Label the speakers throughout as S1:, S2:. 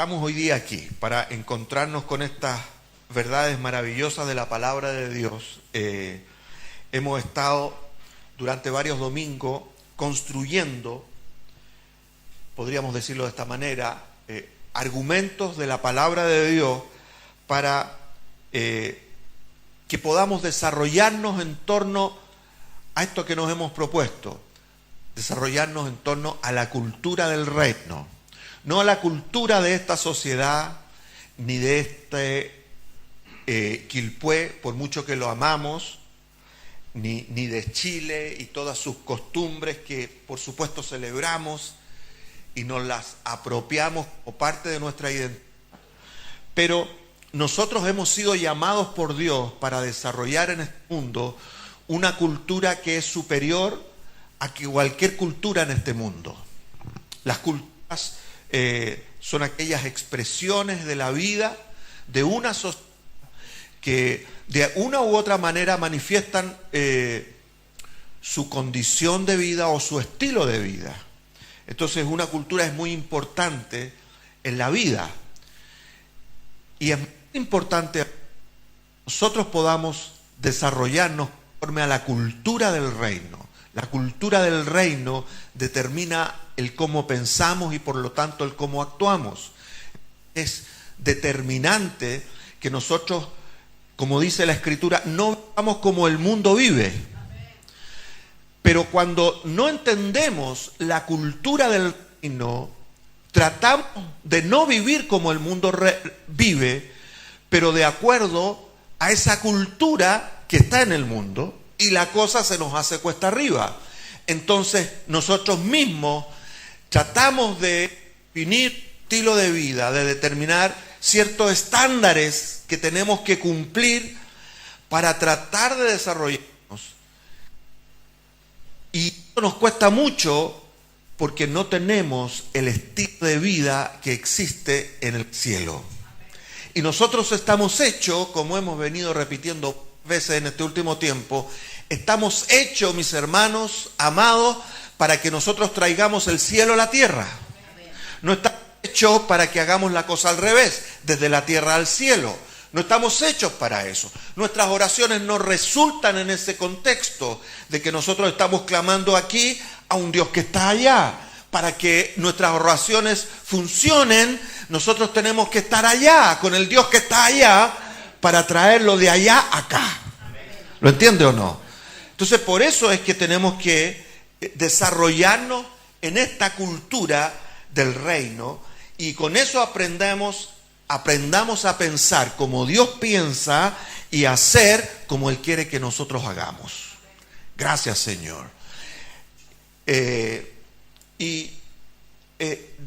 S1: estamos hoy día aquí para encontrarnos con estas verdades maravillosas de la palabra de Dios. Hemos estado durante varios domingos construyendo, podríamos decirlo de esta manera, argumentos de la palabra de Dios para que podamos desarrollarnos en torno a esto que nos hemos propuesto, desarrollarnos en torno a la cultura del reino, no a la cultura de esta sociedad, ni de este Quilpué, por mucho que lo amamos, ni de Chile y todas sus costumbres que por supuesto celebramos y nos las apropiamos como parte de nuestra identidad. Pero nosotros hemos sido llamados por Dios para desarrollar en este mundo una cultura que es superior a que cualquier cultura en este mundo. Las culturas son aquellas expresiones de la vida de una sociedad que de una u otra manera manifiestan su condición de vida o su estilo de vida. Entonces una cultura es muy importante en la vida. Y es muy importante que nosotros podamos desarrollarnos conforme a la cultura del reino. La cultura del reino determina el cómo pensamos y por lo tanto el cómo actuamos. Es determinante que nosotros, como dice la Escritura, no vivamos como el mundo vive. Pero cuando no entendemos la cultura del reino, tratamos de no vivir como el mundo vive, pero de acuerdo a esa cultura que está en el mundo, y la cosa se nos hace cuesta arriba. Entonces nosotros mismos tratamos de definir estilo de vida, de determinar ciertos estándares que tenemos que cumplir para tratar de desarrollarnos. Y esto nos cuesta mucho porque no tenemos el estilo de vida que existe en el cielo. Y nosotros estamos hechos, como hemos venido repitiendo veces en este último tiempo, estamos hechos, mis hermanos amados, para que nosotros traigamos el cielo a la tierra. No estamos hechos para que hagamos la cosa al revés, desde la tierra al cielo. No estamos hechos para eso. Nuestras oraciones no resultan en ese contexto de que nosotros estamos clamando aquí a un Dios que está allá. Para que nuestras oraciones funcionen, nosotros tenemos que estar allá, con el Dios que está allá, para traerlo de allá acá. ¿Lo entiende o no? Entonces, por eso es que tenemos que desarrollarnos en esta cultura del reino, y con eso aprendamos a pensar como Dios piensa y hacer como Él quiere que nosotros hagamos. Gracias, Señor. De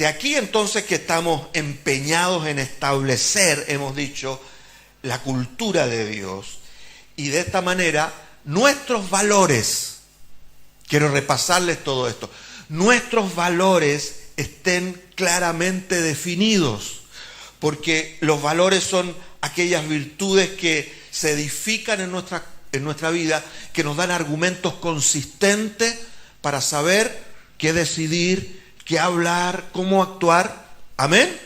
S1: aquí entonces que estamos empeñados en establecer, hemos dicho, la cultura de Dios, y de esta manera nuestros valores, quiero repasarles todo esto, nuestros valores estén claramente definidos, porque los valores son aquellas virtudes que se edifican en nuestra vida, que nos dan argumentos consistentes para saber qué decidir, qué hablar, cómo actuar. ¿Amén?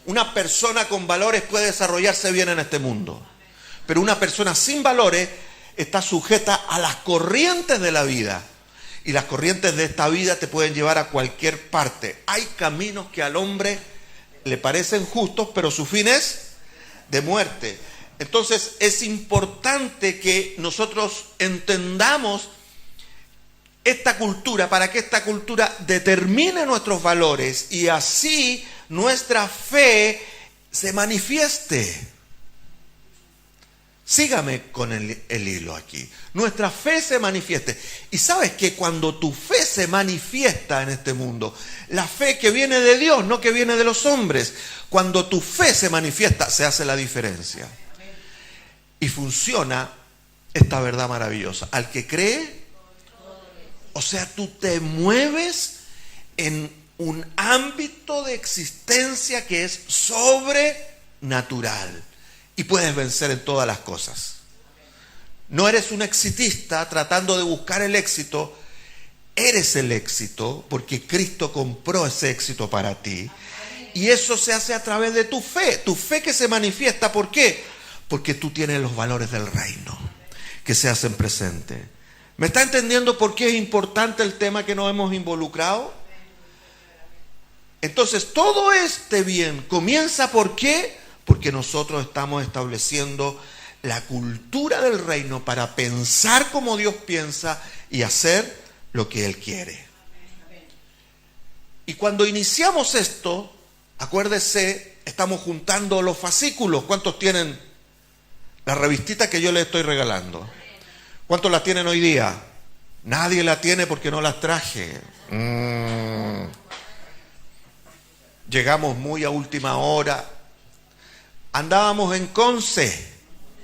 S1: Una persona con valores puede desarrollarse bien en este mundo, pero una persona sin valores está sujeta a las corrientes de la vida, y las corrientes de esta vida te pueden llevar a cualquier parte. Hay caminos que al hombre le parecen justos, pero su fin es de muerte. Entonces es importante que nosotros entendamos esta cultura, para que esta cultura determine nuestros valores y así nuestra fe se manifieste. Sígame con el hilo aquí. Nuestra fe se manifieste. Y sabes que cuando tu fe se manifiesta en este mundo, la fe que viene de Dios, no que viene de los hombres, cuando tu fe se manifiesta, se hace la diferencia. Y funciona esta verdad maravillosa. Al que cree, o sea, tú te mueves en un ámbito de existencia que es sobrenatural. Y puedes vencer en todas las cosas. No eres un exitista tratando de buscar el éxito. Eres el éxito porque Cristo compró ese éxito para ti. Y eso se hace a través de tu fe que se manifiesta. ¿Por qué? Porque tú tienes los valores del reino que se hacen presentes. ¿Me está entendiendo por qué es importante el tema que nos hemos involucrado? Entonces, todo este bien comienza ¿por qué? Porque nosotros estamos estableciendo la cultura del reino para pensar como Dios piensa y hacer lo que Él quiere. Y cuando iniciamos esto, acuérdese, estamos juntando los fascículos. ¿Cuántos tienen la revistita que yo les estoy regalando? ¿Cuántos la tienen hoy día? Nadie la tiene porque no las traje. Llegamos muy a última hora. Andábamos en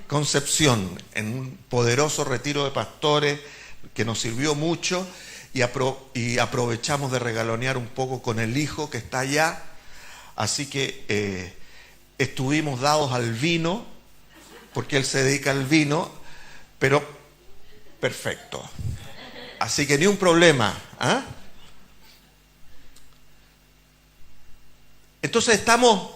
S1: Concepción, en un poderoso retiro de pastores que nos sirvió mucho y aprovechamos de regalonear un poco con el hijo que está allá. Así que estuvimos dados al vino, porque él se dedica al vino, pero perfecto. Así que ni un problema. Entonces estamos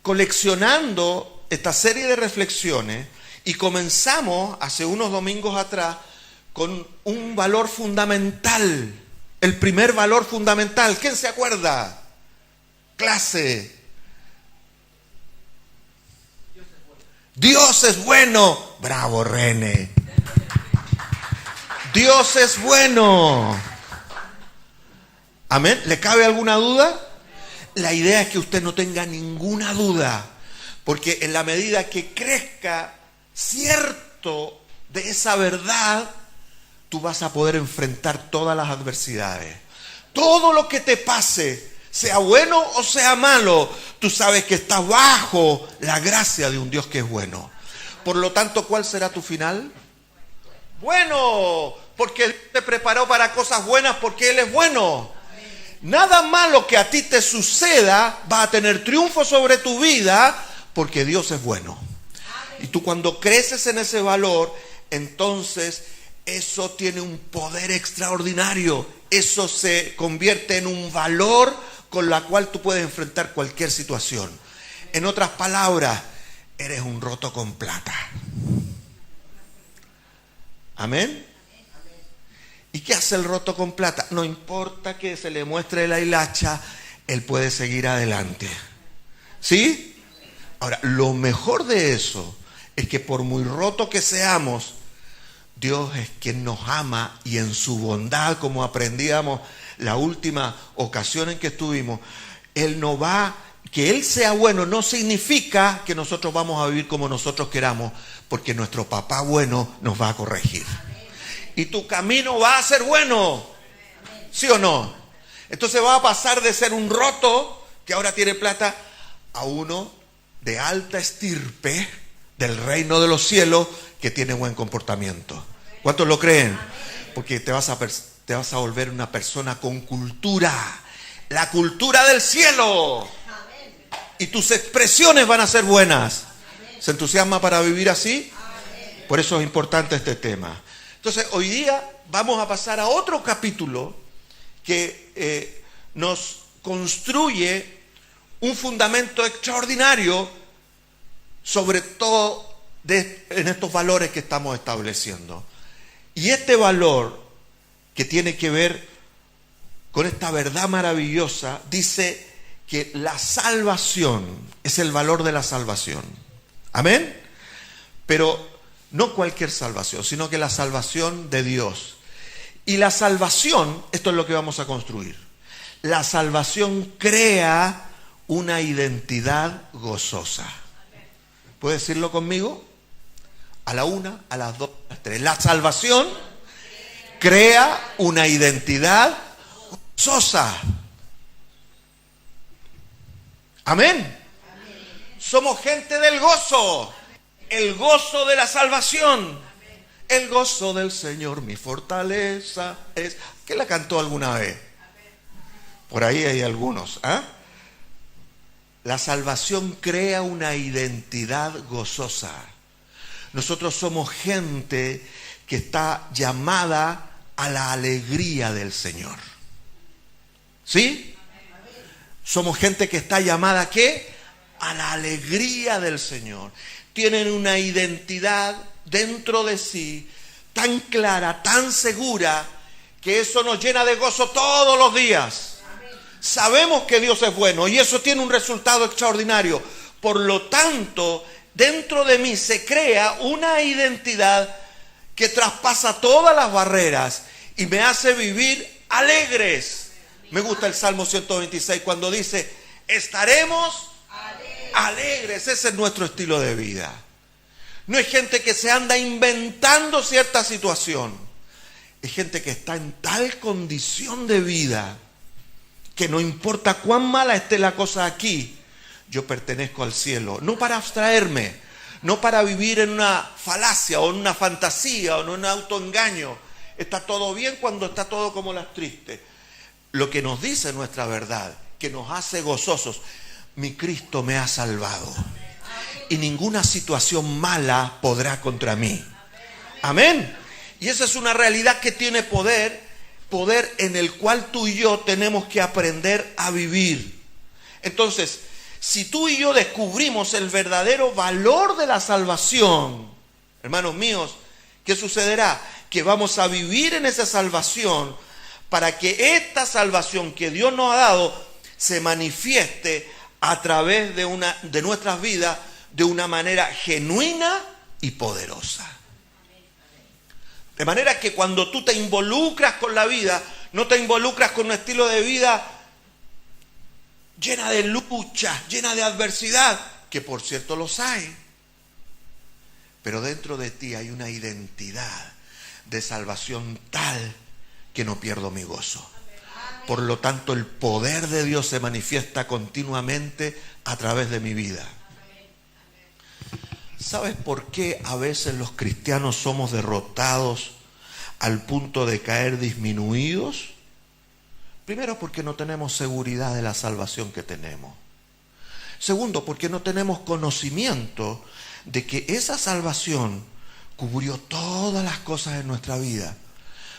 S1: coleccionando esta serie de reflexiones y comenzamos hace unos domingos atrás con un valor fundamental, el primer valor fundamental. ¿Quién se acuerda? Clase. Dios es bueno. Bravo, René. Dios es bueno. Amén. ¿Le cabe alguna duda? La idea es que usted no tenga ninguna duda, porque en la medida que crezca cierto de esa verdad, tú vas a poder enfrentar todas las adversidades. Todo lo que te pase, sea bueno o sea malo, tú sabes que estás bajo la gracia de un Dios que es bueno. Por lo tanto, ¿cuál será tu final? Bueno, porque Él te preparó para cosas buenas, porque Él es bueno. Nada malo que a ti te suceda va a tener triunfo sobre tu vida, porque Dios es bueno. Y tú cuando creces en ese valor, entonces eso tiene un poder extraordinario. Eso se convierte en un valor con la cual tú puedes enfrentar cualquier situación. En otras palabras, eres un roto con plata. Amén. ¿Y qué hace el roto con plata? No importa que se le muestre la hilacha, él puede seguir adelante. ¿Sí? Ahora, lo mejor de eso es que por muy roto que seamos, Dios es quien nos ama y en su bondad, como aprendíamos la última ocasión en que estuvimos, Él no va, que Él sea bueno no significa que nosotros vamos a vivir como nosotros queramos, porque nuestro papá bueno nos va a corregir. Y tu camino va a ser bueno, ¿sí o no? Entonces va a pasar de ser un roto que ahora tiene plata a uno de alta estirpe del reino de los cielos que tiene buen comportamiento. ¿Cuántos lo creen? Porque te vas a volver una persona con cultura, la cultura del cielo, y tus expresiones van a ser buenas. ¿Se entusiasma para vivir así? Por eso es importante este tema. Entonces hoy día vamos a pasar a otro capítulo que nos construye un fundamento extraordinario, sobre todo en estos valores que estamos estableciendo. Y este valor que tiene que ver con esta verdad maravillosa, dice que la salvación es el valor de la salvación. ¿Amén? Pero no cualquier salvación, sino que la salvación de Dios. Y la salvación, esto es lo que vamos a construir. La salvación crea una identidad gozosa. ¿Puede decirlo conmigo? A la una, a las dos, a las tres. La salvación crea una identidad gozosa. Amén. Somos gente del gozo. El gozo de la salvación. El gozo del Señor, mi fortaleza es. ¿Quién la cantó alguna vez? Por ahí hay algunos. La salvación crea una identidad gozosa. Nosotros somos gente que está llamada a la alegría del Señor. ¿Sí? Somos gente que está llamada ¿a qué? A la alegría del Señor. Tienen una identidad dentro de sí tan clara, tan segura, que eso nos llena de gozo todos los días. Sabemos que Dios es bueno y eso tiene un resultado extraordinario. Por lo tanto, dentro de mí se crea una identidad que traspasa todas las barreras y me hace vivir alegres. Me gusta el Salmo 126 cuando dice, estaremos alegres. Ese es nuestro estilo de vida. No es gente que se anda inventando cierta situación. Es gente que está en tal condición de vida que no importa cuán mala esté la cosa aquí, yo pertenezco al cielo. No para abstraerme, no para vivir en una falacia o en una fantasía o en un autoengaño. Está todo bien cuando está todo como las tristes. Lo que nos dice nuestra verdad, que nos hace gozosos, mi Cristo me ha salvado y ninguna situación mala podrá contra mí. Amén. Y esa es una realidad que tiene poder en el cual tú y yo tenemos que aprender a vivir. Entonces, si tú y yo descubrimos el verdadero valor de la salvación, hermanos míos, ¿qué sucederá? Que vamos a vivir en esa salvación para que esta salvación que Dios nos ha dado se manifieste a través de nuestras vidas de una manera genuina y poderosa. De manera que cuando tú te involucras con la vida, no te involucras con un estilo de vida llena de lucha, llena de adversidad, que por cierto los hay. Pero dentro de ti hay una identidad de salvación tal que no pierdo mi gozo. Por lo tanto, el poder de Dios se manifiesta continuamente a través de mi vida. ¿Sabes por qué a veces los cristianos somos derrotados al punto de caer disminuidos? Primero, porque no tenemos seguridad de la salvación que tenemos. Segundo, porque no tenemos conocimiento de que esa salvación cubrió todas las cosas en nuestra vida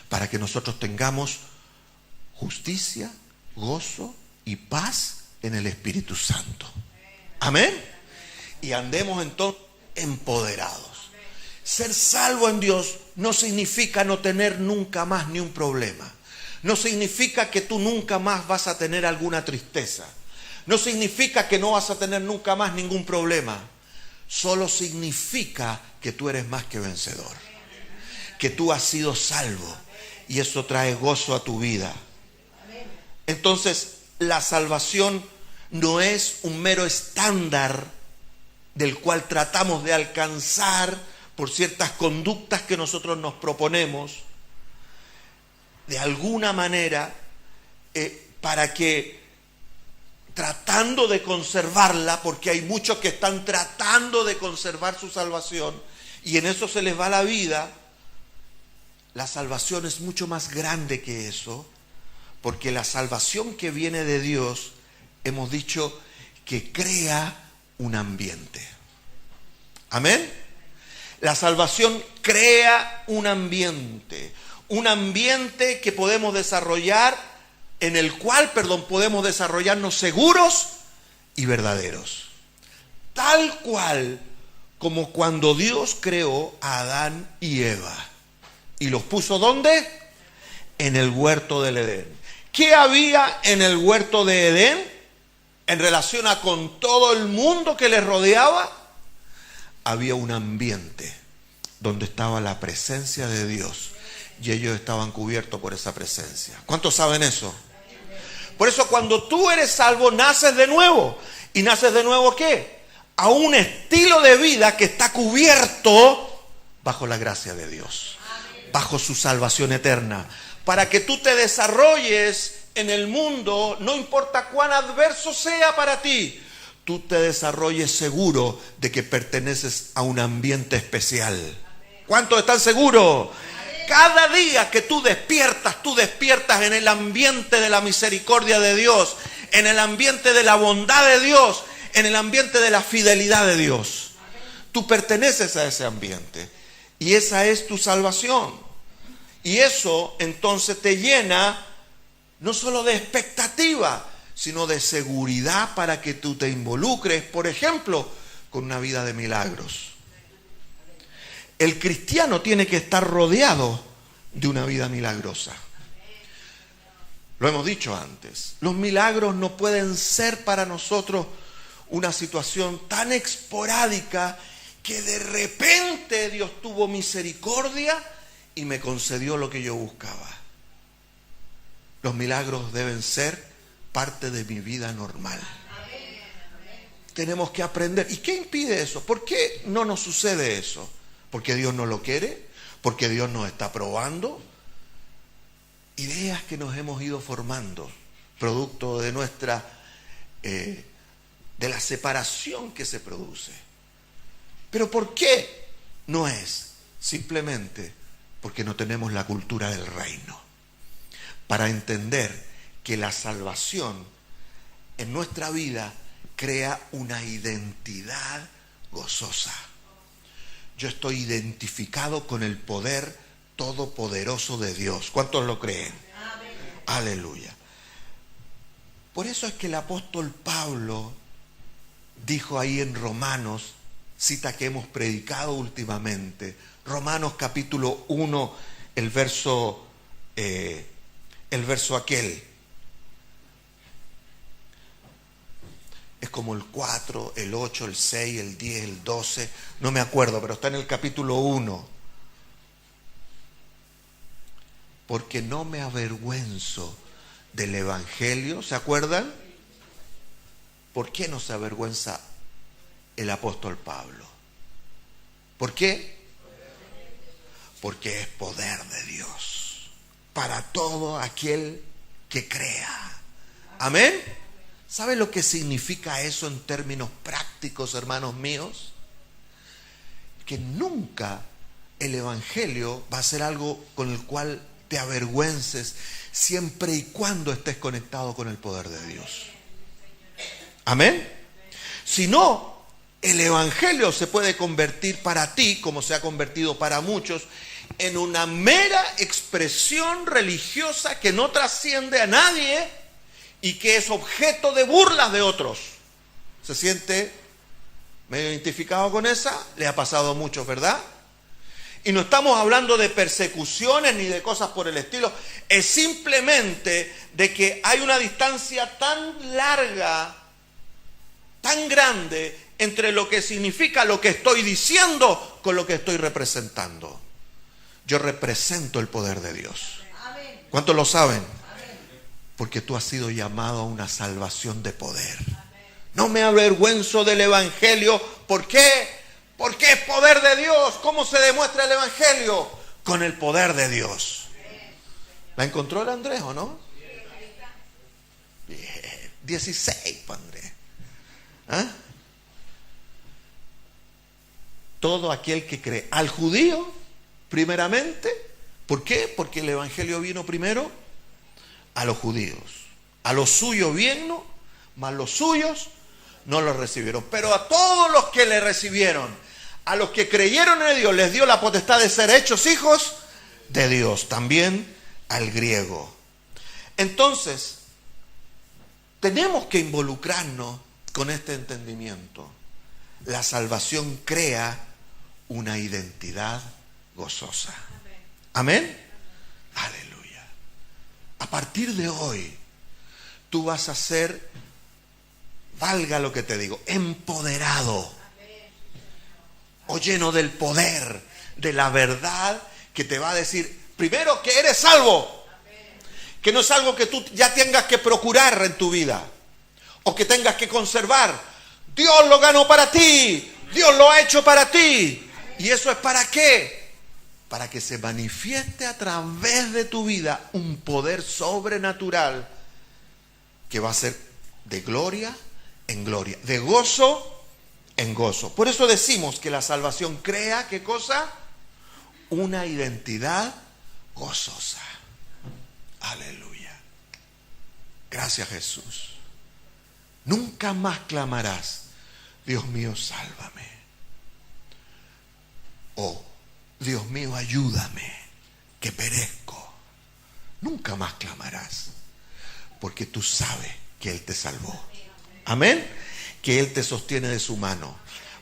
S1: para que nosotros tengamos justicia, gozo y paz en el Espíritu Santo. Amén. Y andemos entonces empoderados. Ser salvo en Dios no significa no tener nunca más ni un problema. No significa que tú nunca más vas a tener alguna tristeza. No significa que no vas a tener nunca más ningún problema. Solo significa que tú eres más que vencedor. Que tú has sido salvo. Y eso trae gozo a tu vida. Entonces, la salvación no es un mero estándar del cual tratamos de alcanzar por ciertas conductas que nosotros nos proponemos, de alguna manera, para que, tratando de conservarla, porque hay muchos que están tratando de conservar su salvación, y en eso se les va la vida. La salvación es mucho más grande que eso, porque la salvación que viene de Dios, hemos dicho que crea un ambiente. Amén. La salvación crea un ambiente que podemos desarrollar, en el cual, podemos desarrollarnos seguros y verdaderos. Tal cual como cuando Dios creó a Adán y Eva. ¿Y los puso dónde? En el huerto del Edén. ¿Qué había en el huerto de Edén en relación a con todo el mundo que les rodeaba? Había un ambiente donde estaba la presencia de Dios y ellos estaban cubiertos por esa presencia. ¿Cuántos saben eso? Por eso cuando tú eres salvo, naces de nuevo. ¿Y naces de nuevo qué? A un estilo de vida que está cubierto bajo la gracia de Dios, bajo su salvación eterna, para que tú te desarrolles en el mundo, no importa cuán adverso sea para ti, tú te desarrolles seguro de que perteneces a un ambiente especial. ¿Cuántos están seguros? Cada día que tú despiertas en el ambiente de la misericordia de Dios, en el ambiente de la bondad de Dios, en el ambiente de la fidelidad de Dios. Tú perteneces a ese ambiente y esa es tu salvación. Y eso entonces te llena no solo de expectativa, sino de seguridad para que tú te involucres, por ejemplo, con una vida de milagros. El cristiano tiene que estar rodeado de una vida milagrosa. Lo hemos dicho antes, los milagros no pueden ser para nosotros una situación tan esporádica que de repente Dios tuvo misericordia y me concedió lo que yo buscaba. Los milagros deben ser parte de mi vida normal. Tenemos que aprender. ¿Y qué impide eso? ¿Por qué no nos sucede eso? ¿Porque Dios no lo quiere? ¿Porque Dios nos está probando? Ideas que nos hemos ido formando, producto de nuestra, de la separación que se produce. ¿Pero por qué no es? Simplemente porque no tenemos la cultura del reino. Para entender que la salvación en nuestra vida crea una identidad gozosa. Yo estoy identificado con el poder todopoderoso de Dios. ¿Cuántos lo creen? Amén. Aleluya. Por eso es que el apóstol Pablo dijo ahí en Romanos, cita que hemos predicado últimamente, Romanos capítulo 1, el verso aquel. Es como el 4, el 8, el 6, el 10, el 12, no me acuerdo, pero está en el capítulo 1. Porque no me avergüenzo del evangelio, ¿se acuerdan? ¿Por qué no se avergüenza el apóstol Pablo? ¿Por qué? Porque es poder de Dios para todo aquel que crea. ¿Amén? ¿Sabe lo que significa eso en términos prácticos, hermanos míos? Que nunca el evangelio va a ser algo con el cual te avergüences, siempre y cuando estés conectado con el poder de Dios. Amén. Si no, el evangelio se puede convertir para ti, como se ha convertido para muchos, en una mera expresión religiosa que no trasciende a nadie y que es objeto de burlas de otros. ¿Se siente medio identificado con esa? Le ha pasado a muchos, ¿verdad? Y no estamos hablando de persecuciones ni de cosas por el estilo. Es simplemente de que hay una distancia tan larga, tan grande, entre lo que significa lo que estoy diciendo con lo que estoy representando. Yo represento el poder de Dios. ¿Cuántos lo saben? Porque tú has sido llamado a una salvación de poder. No me avergüenzo del evangelio. ¿Por qué? Porque es poder de Dios. ¿Cómo se demuestra el evangelio? Con el poder de Dios. ¿La encontró el Andrés o no? Bien. 16, Andrés. ¿Ah? Todo aquel que cree. Al judío, primeramente. ¿Por qué? Porque el evangelio vino primero a los judíos. A los suyos vino, mas los suyos no lo recibieron. Pero a todos los que le recibieron, a los que creyeron en Dios, les dio la potestad de ser hechos hijos de Dios. También al griego. Entonces, tenemos que involucrarnos con este entendimiento. La salvación crea una identidad gozosa. ¿Amén? Aleluya. A partir de hoy, tú vas a ser, valga lo que te digo, empoderado o lleno del poder, de la verdad que te va a decir, primero, que eres salvo. Que no es algo que tú ya tengas que procurar en tu vida o que tengas que conservar. Dios lo ganó para ti. Dios lo ha hecho para ti. ¿Y eso es para qué? Para que se manifieste a través de tu vida un poder sobrenatural que va a ser de gloria en gloria, de gozo en gozo. Por eso decimos que la salvación crea, ¿qué cosa? Una identidad gozosa. Aleluya. Gracias, Jesús. Nunca más clamarás, Dios mío, sálvame. O Dios mío, ayúdame, que perezco. Nunca más clamarás, porque tú sabes que Él te salvó. Amén. Que Él te sostiene de su mano.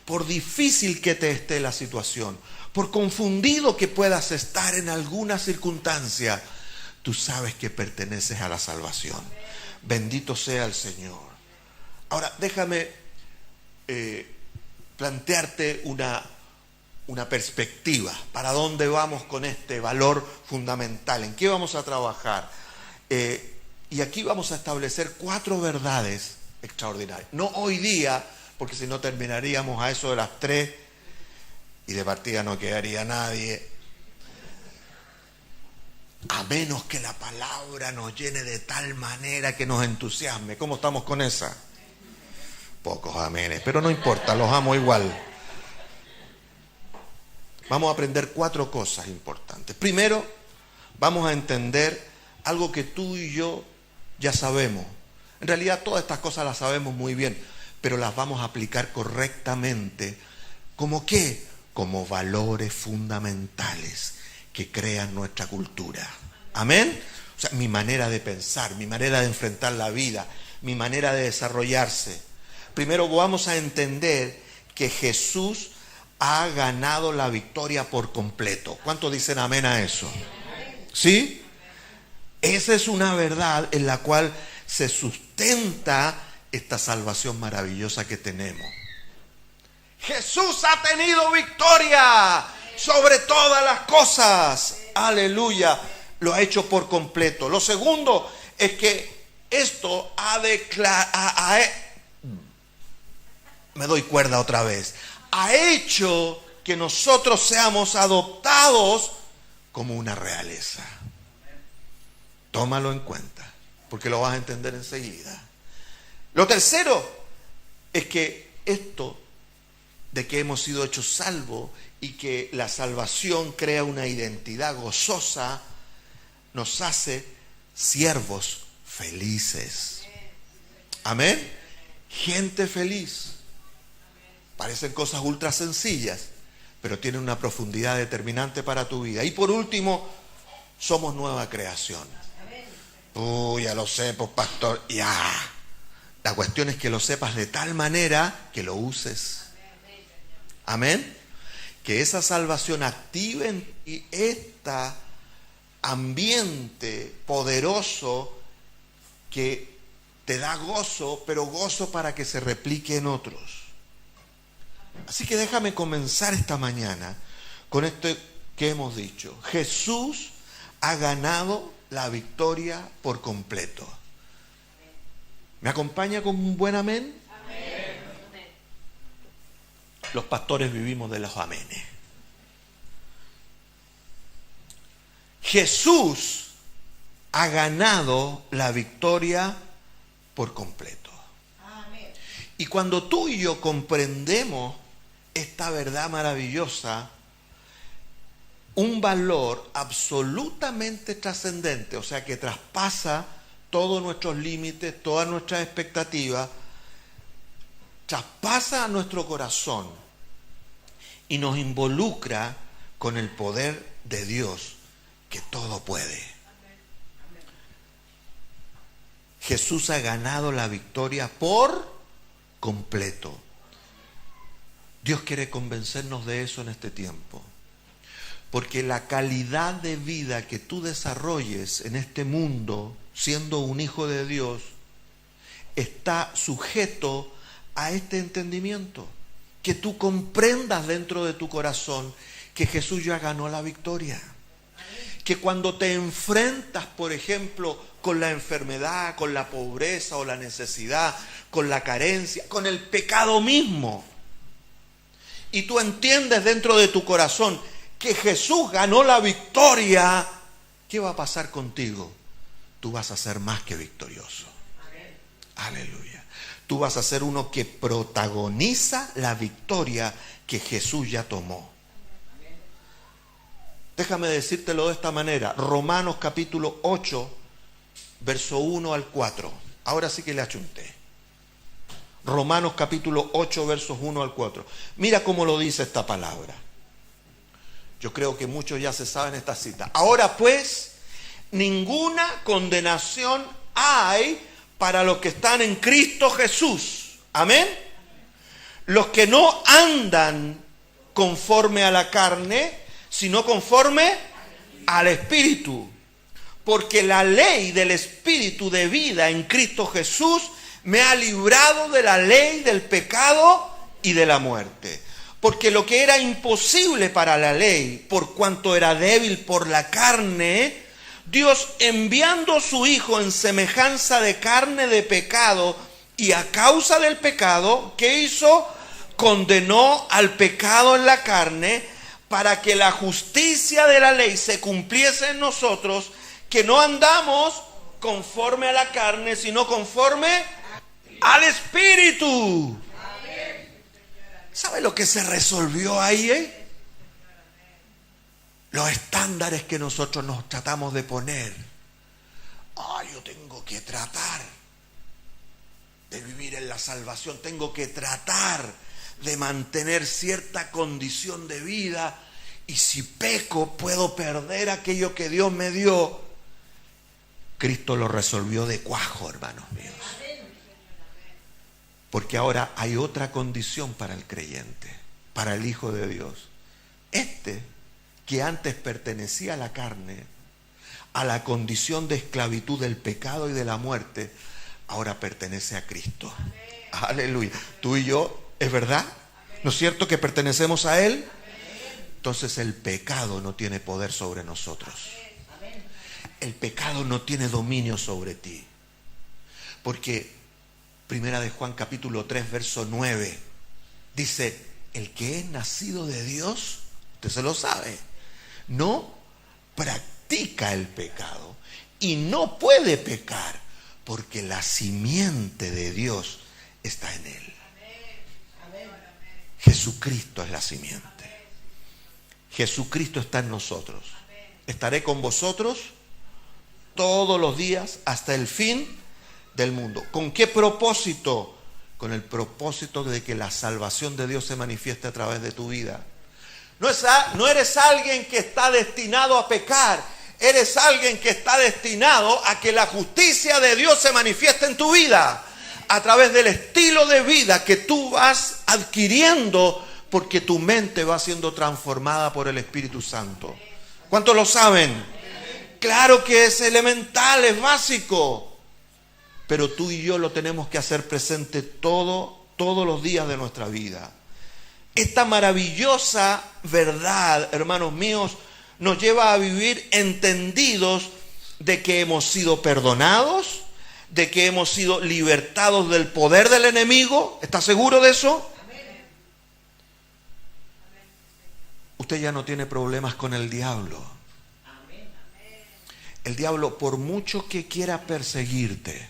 S1: Por difícil que te esté la situación, por confundido que puedas estar en alguna circunstancia, tú sabes que perteneces a la salvación. Bendito sea el Señor. Ahora, déjame plantearte una perspectiva. ¿Para dónde vamos con este valor fundamental? ¿En qué vamos a trabajar? Y aquí vamos a establecer 4 verdades extraordinarias. No hoy día, porque si no terminaríamos a eso de las 3 y de partida no quedaría nadie. A menos que la palabra nos llene de tal manera que nos entusiasme. ¿Cómo estamos con esa? Pocos amenes, pero no importa, los amo igual. Vamos a aprender 4 cosas importantes. Primero, vamos a entender algo que tú y yo ya sabemos. En realidad todas estas cosas las sabemos muy bien, pero las vamos a aplicar correctamente. ¿Cómo qué? Como valores fundamentales que crean nuestra cultura. Amén. O sea, mi manera de pensar, mi manera de enfrentar la vida, mi manera de desarrollarse. Primero vamos a entender que Jesús ha ganado la victoria por completo. ¿Cuántos dicen amén a eso? ¿Sí? Esa es una verdad en la cual se sustenta esta salvación maravillosa que tenemos. Jesús ha tenido victoria sobre todas las cosas. Aleluya. Lo ha hecho por completo. Lo segundo es que esto me doy cuerda otra vez. Ha hecho que nosotros seamos adoptados como una realeza. Tómalo en cuenta, porque lo vas a entender enseguida. Lo tercero es que esto de que hemos sido hechos salvos y que la salvación crea una identidad gozosa, nos hace siervos felices. Amén. Gente feliz. Parecen cosas ultra sencillas, pero tienen una profundidad determinante para tu vida. Y por último, somos nueva creación. Ya lo sé, pues pastor, ya. La cuestión es que lo sepas de tal manera que lo uses. Amén. Que esa salvación active en ti este ambiente poderoso que te da gozo, pero gozo para que se replique en otros. Así que déjame comenzar esta mañana con esto que hemos dicho. Jesús ha ganado la victoria por completo. ¿Me acompaña con un buen amén? Amén. Los pastores vivimos de los amenes. Jesús ha ganado la victoria por completo. Amén. Y cuando tú y yo comprendemos esta verdad maravillosa, un valor absolutamente trascendente, o sea que traspasa todos nuestros límites, todas nuestras expectativas, traspasa a nuestro corazón y nos involucra con el poder de Dios que todo puede. Jesús ha ganado la victoria por completo. Dios quiere convencernos de eso en este tiempo. Porque la calidad de vida que tú desarrolles en este mundo, siendo un hijo de Dios, está sujeto a este entendimiento. Que tú comprendas dentro de tu corazón que Jesús ya ganó la victoria. Que cuando te enfrentas, por ejemplo, con la enfermedad, con la pobreza o la necesidad, con la carencia, con el pecado mismo, y tú entiendes dentro de tu corazón que Jesús ganó la victoria, ¿qué va a pasar contigo? Tú vas a ser más que victorioso. Amén. Aleluya. Tú vas a ser uno que protagoniza la victoria que Jesús ya tomó. Amén. Déjame decírtelo de esta manera. Romanos capítulo 8, verso 1 al 4. Ahora sí que le achunté. Romanos capítulo 8, versos 1 al 4. Mira cómo lo dice esta palabra. Yo creo que muchos ya se saben esta cita. Ahora pues, ninguna condenación hay para los que están en Cristo Jesús. Amén. Los que no andan conforme a la carne, sino conforme al Espíritu. Porque la ley del Espíritu de vida en Cristo Jesús me ha librado de la ley del pecado y de la muerte. Porque lo que era imposible para la ley, por cuanto era débil por la carne, Dios, enviando a su Hijo en semejanza de carne de pecado, y a causa del pecado, ¿qué hizo? Condenó al pecado en la carne, para que la justicia de la ley se cumpliese en nosotros, que no andamos conforme a la carne, sino conforme al Espíritu. ¿Sabe lo que se resolvió ahí? Los estándares que nosotros nos tratamos de poner. Yo tengo que tratar de vivir en la salvación, tengo que tratar de mantener cierta condición de vida, y si peco puedo perder aquello que Dios me dio. Cristo lo resolvió de cuajo, hermanos míos. Porque ahora hay otra condición para el creyente, para el Hijo de Dios. Que antes pertenecía a la carne, a la condición de esclavitud del pecado y de la muerte, ahora pertenece a Cristo. Aleluya. Tú y yo, ¿es verdad? ¿No es cierto que pertenecemos a Él? Entonces el pecado no tiene poder sobre nosotros. El pecado no tiene dominio sobre ti. Porque Primera de Juan capítulo 3 verso 9 dice: el que es nacido de Dios, usted se lo sabe, no practica el pecado y no puede pecar, porque la simiente de Dios está en él. Jesucristo es la simiente. Jesucristo está en nosotros. Estaré con vosotros todos los días hasta el fin del mundo. ¿Con qué propósito? Con el propósito de que la salvación de Dios se manifieste a través de tu vida. No eres alguien que está destinado a pecar. Eres alguien que está destinado a que la justicia de Dios se manifieste en tu vida a través del estilo de vida que tú vas adquiriendo, porque tu mente va siendo transformada por el Espíritu Santo. ¿Cuántos lo saben? Claro que es elemental, es básico, pero tú y yo lo tenemos que hacer presente todos los días de nuestra vida. Esta maravillosa verdad, hermanos míos, nos lleva a vivir entendidos de que hemos sido perdonados, de que hemos sido libertados del poder del enemigo. ¿Está seguro de eso? Usted ya no tiene problemas con el diablo. El diablo, por mucho que quiera perseguirte,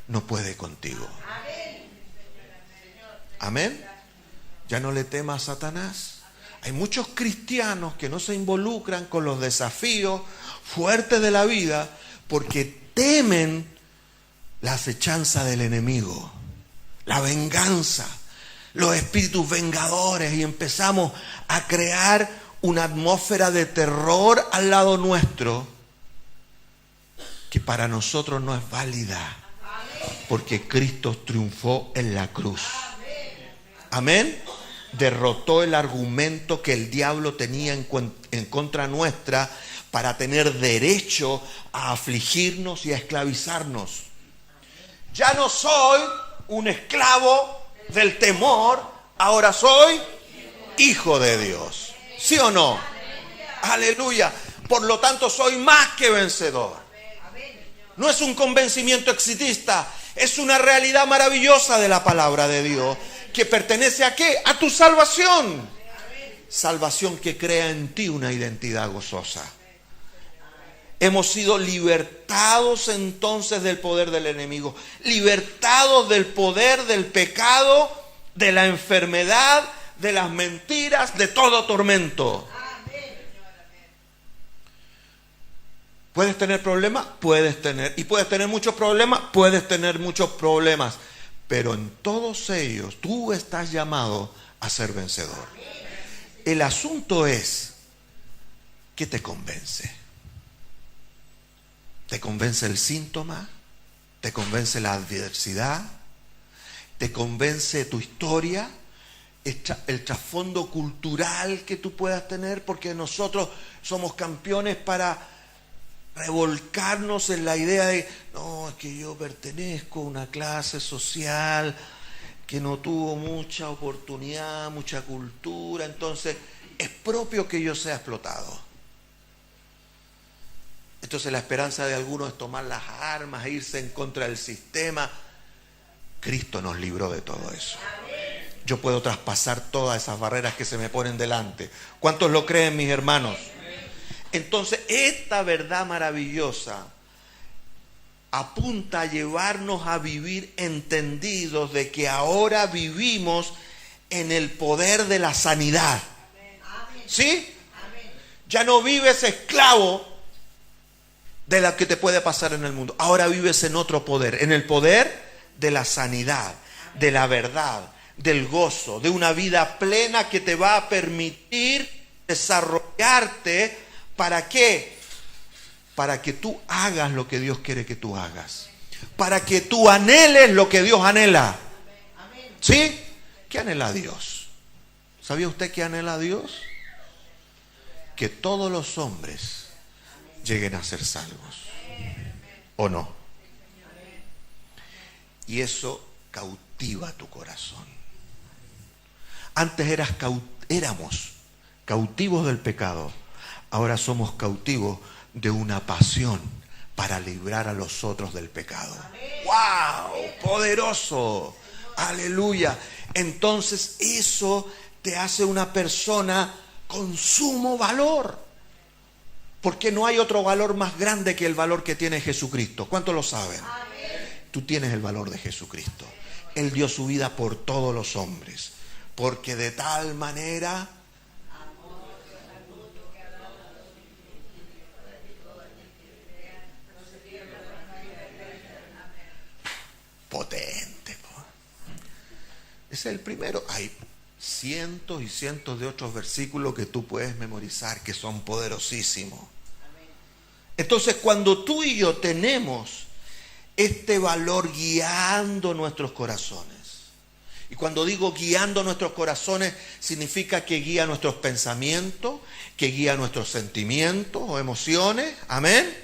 S1: no puede contigo. Amén. Ya no le temas a Satanás. Hay muchos cristianos que no se involucran con los desafíos fuertes de la vida porque temen la acechanza del enemigo, la venganza, los espíritus vengadores, y empezamos a crear una atmósfera de terror al lado nuestro que para nosotros no es válida, porque Cristo triunfó en la cruz. Amén. Derrotó el argumento que el diablo tenía en contra nuestra para tener derecho a afligirnos y a esclavizarnos. Ya no soy un esclavo del temor, ahora soy hijo de Dios. ¿Sí o no? Aleluya. Por lo tanto, soy más que vencedor. No es un convencimiento exitista, es una realidad maravillosa de la palabra de Dios, que pertenece ¿a qué? A tu salvación. Salvación que crea en ti una identidad gozosa. Hemos sido libertados entonces del poder del enemigo, libertados del poder del pecado, de la enfermedad, de las mentiras, de todo tormento. ¿Puedes tener problemas? Puedes tener. ¿Y puedes tener muchos problemas? Puedes tener muchos problemas. Pero en todos ellos tú estás llamado a ser vencedor. El asunto es, ¿qué te convence? ¿Te convence el síntoma? te convence la adversidad, te convence tu historia, el trasfondo cultural que tú puedas tener, porque nosotros somos campeones para revolcarnos en la idea de, no, es que yo pertenezco a una clase social que no tuvo mucha oportunidad, mucha cultura, entonces es propio que yo sea explotado. Entonces la esperanza de algunos es tomar las armas e irse en contra del sistema. Cristo nos libró de todo eso. Yo puedo traspasar todas esas barreras que se me ponen delante. ¿Cuántos lo creen, mis hermanos? Entonces, esta verdad maravillosa apunta a llevarnos a vivir entendidos de que ahora vivimos en el poder de la sanidad. ¿Sí? Ya no vives esclavo de lo que te puede pasar en el mundo. Ahora vives en otro poder, en el poder de la sanidad, de la verdad, del gozo, de una vida plena que te va a permitir desarrollarte. ¿Para qué? Para que tú hagas lo que Dios quiere que tú hagas. Para que tú anheles lo que Dios anhela. ¿Sí? ¿Qué anhela Dios? ¿Sabía usted qué anhela Dios? Que todos los hombres lleguen a ser salvos. ¿O no? Y eso cautiva tu corazón. Antes éramos cautivos del pecado. Ahora somos cautivos de una pasión para librar a los otros del pecado. ¡Wow! ¡Poderoso! ¡Aleluya! Entonces eso te hace una persona con sumo valor. Porque no hay otro valor más grande que el valor que tiene Jesucristo. ¿Cuántos lo saben? Tú tienes el valor de Jesucristo. Él dio su vida por todos los hombres. Porque de tal manera... potente. Ese es el primero. Hay cientos y cientos de otros versículos que tú puedes memorizar que son poderosísimos. Entonces, cuando tú y yo tenemos este valor guiando nuestros corazones, y cuando digo guiando nuestros corazones, significa que guía nuestros pensamientos, que guía nuestros sentimientos o emociones, amén,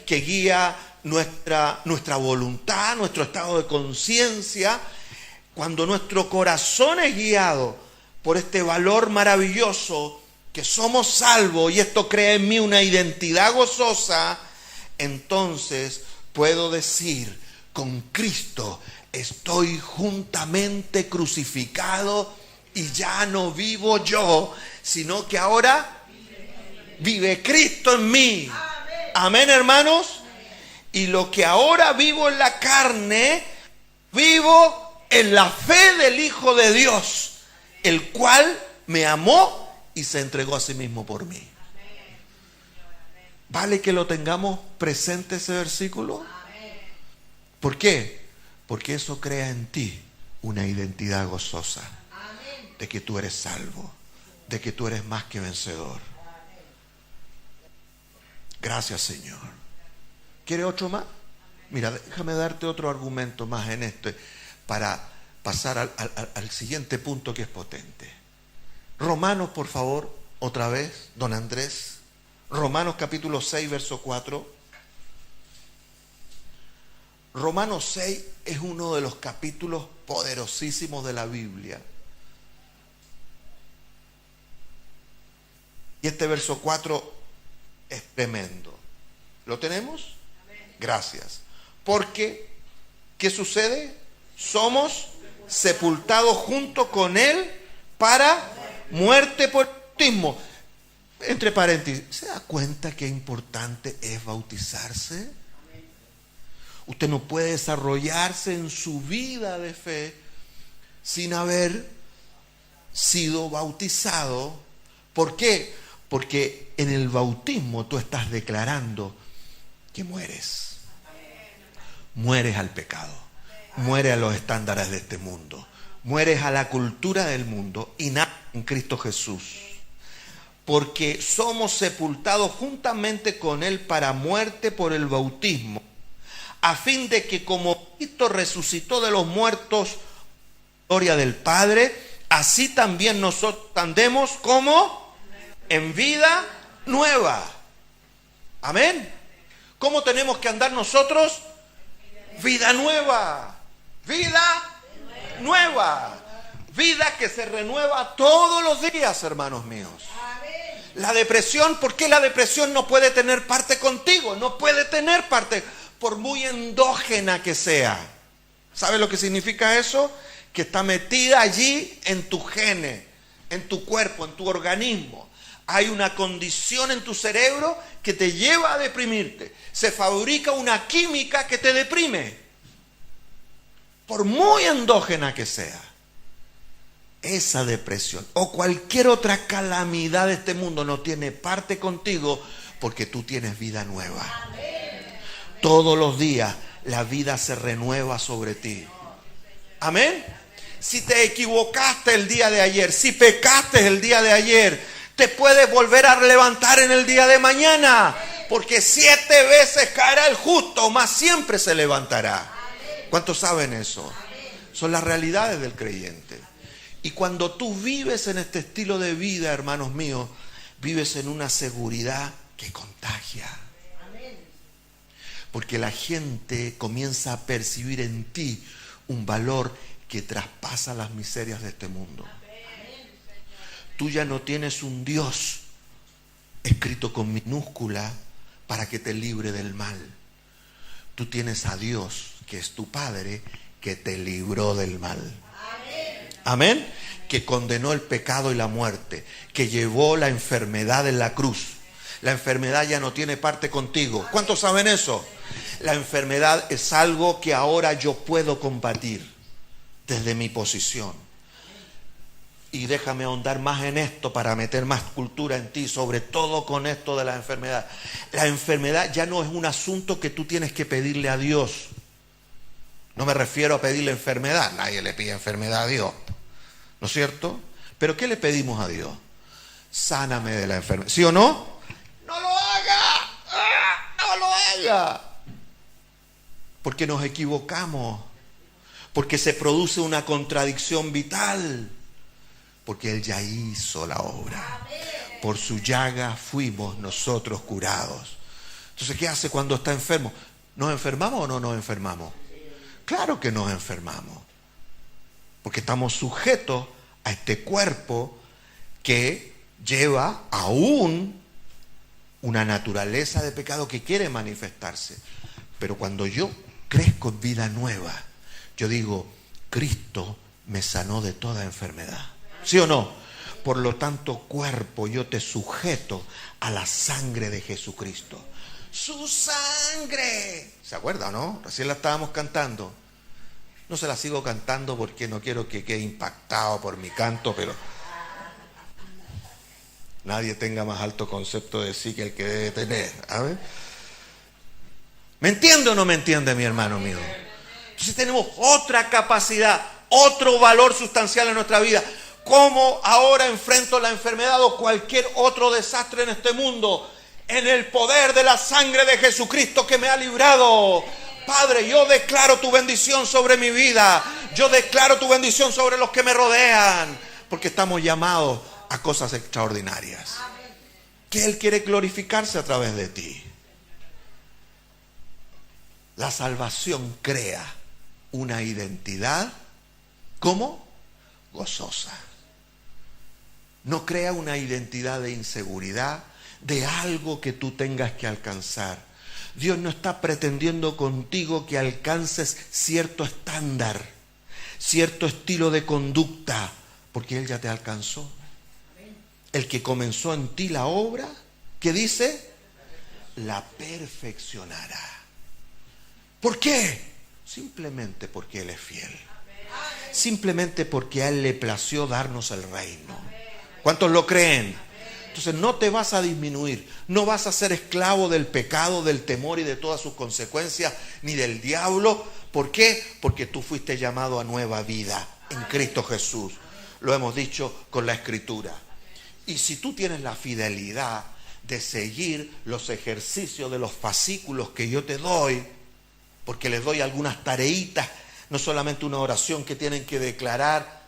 S1: que guía nuestra voluntad, nuestro estado de conciencia. Cuando nuestro corazón es guiado por este valor maravilloso, que somos salvos, y esto crea en mí una identidad gozosa, entonces puedo decir, con Cristo estoy juntamente crucificado y ya no vivo yo, sino que ahora vive Cristo en mí. Amén, hermanos. Y lo que ahora vivo en la carne, vivo en la fe del Hijo de Dios, el cual me amó y se entregó a sí mismo por mí. ¿Vale que lo tengamos presente ese versículo? ¿Por qué? Porque eso crea en ti una identidad gozosa de que tú eres salvo, de que tú eres más que vencedor. Gracias, Señor. ¿Quiere otro más? Mira, déjame darte otro argumento más en este para pasar al siguiente punto que es potente. Romanos, por favor, otra vez, don Andrés. Romanos capítulo 6, verso 4. Romanos 6 es uno de los capítulos poderosísimos de la Biblia. Y este verso 4 es tremendo. ¿Lo tenemos? Gracias. Porque, ¿qué sucede? Somos sepultados junto con Él para muerte por bautismo. Entre paréntesis, ¿se da cuenta qué importante es bautizarse? Usted no puede desarrollarse en su vida de fe sin haber sido bautizado. ¿Por qué? Porque en el bautismo tú estás declarando que mueres. Mueres al pecado. Mueres a los estándares de este mundo. Mueres a la cultura del mundo y naces en Cristo Jesús. Porque somos sepultados juntamente con Él para muerte por el bautismo, a fin de que como Cristo resucitó de los muertos, gloria del Padre, así también nosotros andemos como en vida nueva. Amén. ¿Cómo tenemos que andar nosotros? Vida nueva. Vida nueva. Vida que se renueva todos los días, hermanos míos. La depresión, ¿por qué la depresión no puede tener parte contigo? No puede tener parte, por muy endógena que sea. ¿Sabe lo que significa eso? Que está metida allí en tu gene, en tu cuerpo, en tu organismo. Hay una condición en tu cerebro que te lleva a deprimirte. Se fabrica una química que te deprime, por muy endógena que sea. Esa depresión o cualquier otra calamidad de este mundo no tiene parte contigo, porque tú tienes vida nueva. Todos los días la vida se renueva sobre ti. Amén. Si te equivocaste el día de ayer, si pecaste el día de ayer, te puedes volver a levantar en el día de mañana, porque 7 veces caerá el justo, mas siempre se levantará. ¿Cuántos saben eso? Son las realidades del creyente. Y cuando tú vives en este estilo de vida, hermanos míos, vives en una seguridad que contagia. Porque la gente comienza a percibir en ti un valor que traspasa las miserias de este mundo. Tú ya no tienes un Dios escrito con minúscula para que te libre del mal. Tú tienes a Dios, que es tu Padre, que te libró del mal. Amén. Que condenó el pecado y la muerte, que llevó la enfermedad en la cruz. La enfermedad ya no tiene parte contigo. ¿Cuántos saben eso? La enfermedad es algo que ahora yo puedo combatir desde mi posición. Y déjame ahondar más en esto para meter más cultura en ti, sobre todo con esto de la enfermedad. La enfermedad ya no es un asunto que tú tienes que pedirle a Dios. No me refiero a pedirle enfermedad. Nadie le pide enfermedad a Dios, ¿no es cierto? Pero ¿qué le pedimos a Dios? Sáname de la enfermedad. ¿Sí o no? ¡No lo haga! ¡No lo haga! Porque nos equivocamos. Porque se produce una contradicción vital. Porque Él ya hizo la obra. Por su llaga fuimos nosotros curados. Entonces, ¿qué hace cuando está enfermo? ¿Nos enfermamos o no nos enfermamos? Claro que nos enfermamos. Porque estamos sujetos a este cuerpo que lleva aún una naturaleza de pecado que quiere manifestarse. Pero cuando yo crezco en vida nueva, yo digo, Cristo me sanó de toda enfermedad. ¿Sí o no? Por lo tanto, cuerpo, yo te sujeto a la sangre de Jesucristo. ¡Su sangre! ¿Se acuerda o no? Recién la estábamos cantando. No se la sigo cantando porque no quiero que quede impactado por mi canto, pero nadie tenga más alto concepto de sí que el que debe tener. A ver. ¿Me entiende o no me entiende, mi hermano mío? Entonces tenemos otra capacidad, otro valor sustancial en nuestra vida. ¿Cómo ahora enfrento la enfermedad o cualquier otro desastre en este mundo? En el poder de la sangre de Jesucristo que me ha librado. Padre, yo declaro tu bendición sobre mi vida. Yo declaro tu bendición sobre los que me rodean. Porque estamos llamados a cosas extraordinarias. Que Él quiere glorificarse a través de ti. La salvación crea una identidad, ¿cómo? Gozosa. No crea una identidad de inseguridad, de algo que tú tengas que alcanzar. Dios no está pretendiendo contigo que alcances cierto estándar, cierto estilo de conducta, porque Él ya te alcanzó. El que comenzó en ti la obra, ¿qué dice? La perfeccionará. ¿Por qué? Simplemente porque Él es fiel. Simplemente porque a Él le plació darnos el reino. ¿Cuántos lo creen? Entonces no te vas a disminuir, no vas a ser esclavo del pecado, del temor y de todas sus consecuencias, ni del diablo. ¿Por qué? Porque tú fuiste llamado a nueva vida en Cristo Jesús. Lo hemos dicho con la Escritura. Y si tú tienes la fidelidad de seguir los ejercicios de los fascículos que yo te doy, porque les doy algunas tareitas, no solamente una oración que tienen que declarar,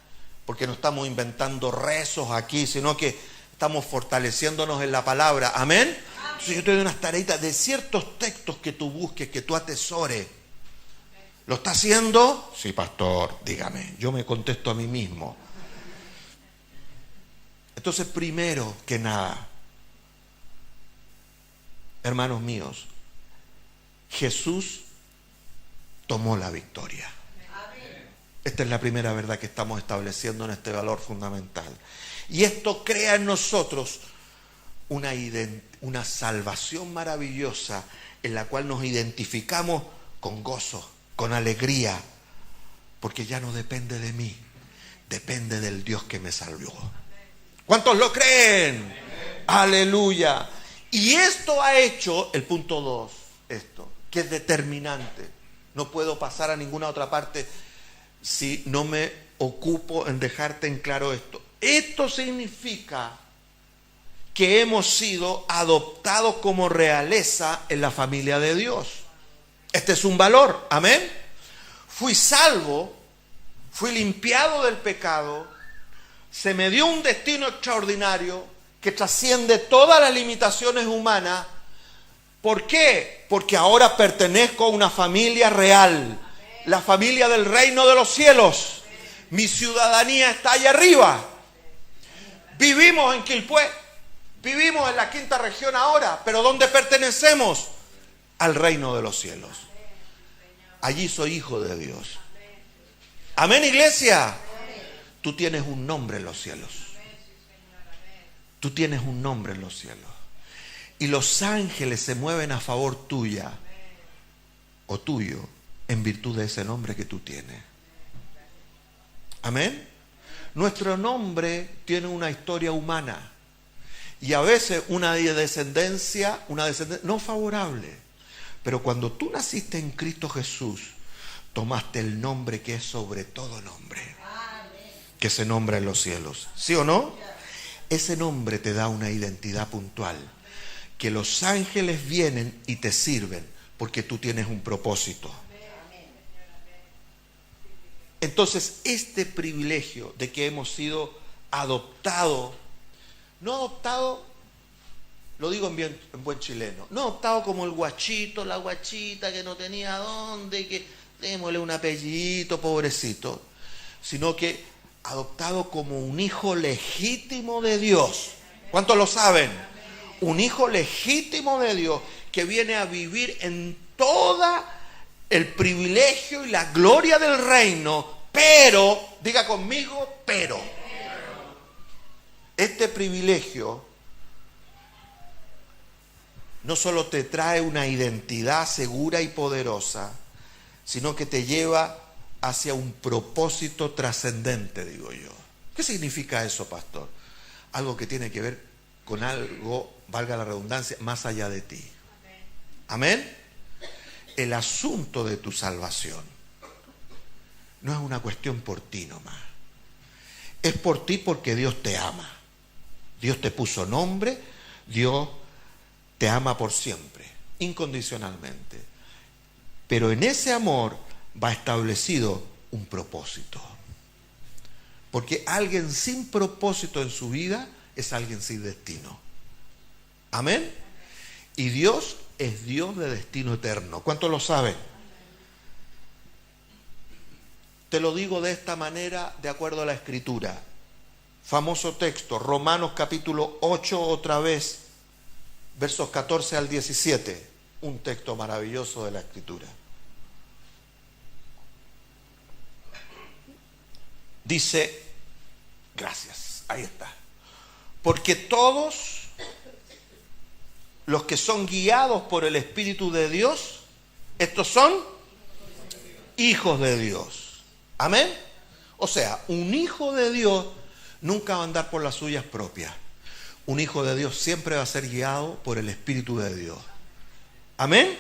S1: porque no estamos inventando rezos aquí, sino que estamos fortaleciéndonos en la palabra. ¿Amén? Entonces yo te doy unas tareitas de ciertos textos que tú busques, que tú atesores. ¿Lo está haciendo? Sí, pastor, dígame. Yo me contesto a mí mismo. Entonces, primero que nada, hermanos míos, Jesús tomó la victoria. Esta es la primera verdad que estamos estableciendo en este valor fundamental. Y esto crea en nosotros una salvación maravillosa en la cual nos identificamos con gozo, con alegría, porque ya no depende de mí, depende del Dios que me salvó. ¿Cuántos lo creen? Aleluya. Y esto ha hecho, el punto 2, esto, que es determinante. No puedo pasar a ninguna otra parte si no me ocupo en dejarte en claro esto. Esto significa que hemos sido adoptados como realeza en la familia de Dios. Este es un valor, amén. Fui salvo, fui limpiado del pecado, se me dio un destino extraordinario que trasciende todas las limitaciones humanas. ¿Por qué? Porque ahora pertenezco a una familia real, la familia del reino de los cielos. Mi ciudadanía está allá arriba. Vivimos en Quilpué, vivimos en la quinta región ahora, pero ¿dónde pertenecemos? Al reino de los cielos. Allí soy hijo de Dios. Amén, iglesia. Tú tienes un nombre en los cielos. Tú tienes un nombre en los cielos. Y los ángeles se mueven a favor tuya o tuyo en virtud de ese nombre que tú tienes. Amén. Nuestro nombre tiene una historia humana y a veces una descendencia no favorable. Pero cuando tú naciste en Cristo Jesús, tomaste el nombre que es sobre todo nombre, que se nombra en los cielos. ¿Sí o no? Ese nombre te da una identidad puntual, que los ángeles vienen y te sirven porque tú tienes un propósito. Entonces, este privilegio de que hemos sido adoptados, no adoptados, lo digo en buen chileno, no adoptados como el guachito, la guachita que no tenía dónde, que démosle un apellidito, pobrecito, sino que adoptado como un hijo legítimo de Dios. ¿Cuántos lo saben? Un hijo legítimo de Dios que viene a vivir en toda el privilegio y la gloria del reino, pero, diga conmigo, pero. Este privilegio no solo te trae una identidad segura y poderosa, sino que te lleva hacia un propósito trascendente, digo yo. ¿Qué significa eso, pastor? Algo que tiene que ver con algo, valga la redundancia, más allá de ti. Amén. El asunto de tu salvación no es una cuestión por ti nomás. Es por ti porque Dios te ama. Dios te puso nombre, Dios te ama por siempre, incondicionalmente. Pero en ese amor va establecido un propósito. Porque alguien sin propósito en su vida es alguien sin destino. Amén. Y Dios es Dios de destino eterno. ¿Cuántos lo saben? Te lo digo de esta manera, de acuerdo a la Escritura. Famoso texto, Romanos capítulo 8, otra vez, versos 14 al 17. Un texto maravilloso de la Escritura. Dice, gracias, ahí está. Porque todos los que son guiados por el Espíritu de Dios, estos son hijos de Dios. Amén. O sea, un hijo de Dios nunca va a andar por las suyas propias. Un hijo de Dios siempre va a ser guiado por el Espíritu de Dios. Amén.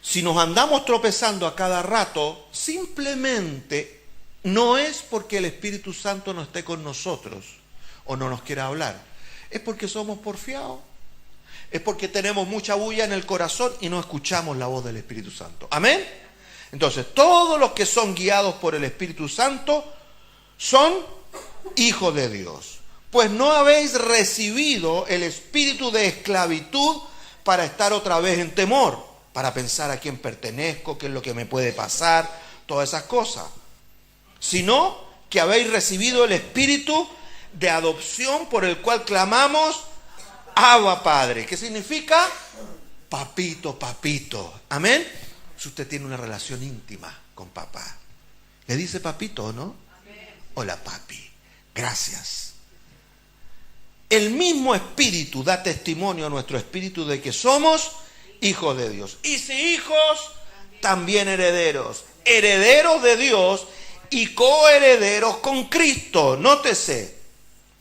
S1: Si nos andamos tropezando a cada rato, simplemente no es porque el Espíritu Santo no esté con nosotros o no nos quiera hablar. Es porque somos porfiados. Es porque tenemos mucha bulla en el corazón y no escuchamos la voz del Espíritu Santo. Amén. Entonces, todos los que son guiados por el Espíritu Santo son hijos de Dios. Pues no habéis recibido el espíritu de esclavitud para estar otra vez en temor, para pensar a quién pertenezco, qué es lo que me puede pasar, todas esas cosas. Sino que habéis recibido el espíritu de adopción por el cual clamamos, Abba Padre. ¿Qué significa? Papito, papito. Amén. Si usted tiene una relación íntima con papá, le dice papito o no. Hola papi, gracias. El mismo espíritu da testimonio a nuestro espíritu de que somos hijos de Dios. Y si hijos, también herederos. Herederos de Dios y coherederos con Cristo. Nótese.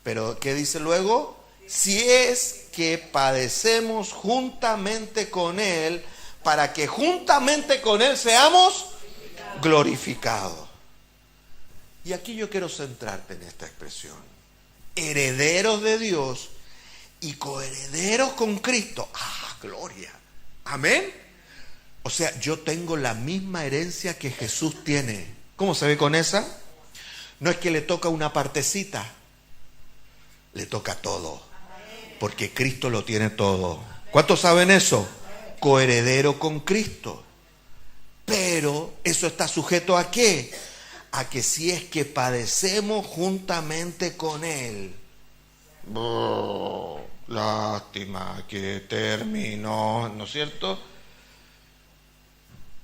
S1: Pero ¿qué dice luego? Si es que padecemos juntamente con Él, para que juntamente con Él seamos glorificados. Y aquí yo quiero centrarte en esta expresión. Herederos de Dios y coherederos con Cristo. ¡Ah, gloria! Amén. O sea, yo tengo la misma herencia que Jesús tiene. ¿Cómo se ve con esa? No es que le toca una partecita, le toca todo. Porque Cristo lo tiene todo. ¿Cuántos saben eso? Coheredero con Cristo. Pero eso está sujeto ¿a qué? A que si es que padecemos juntamente con Él. Oh, lástima que terminó, ¿no es cierto?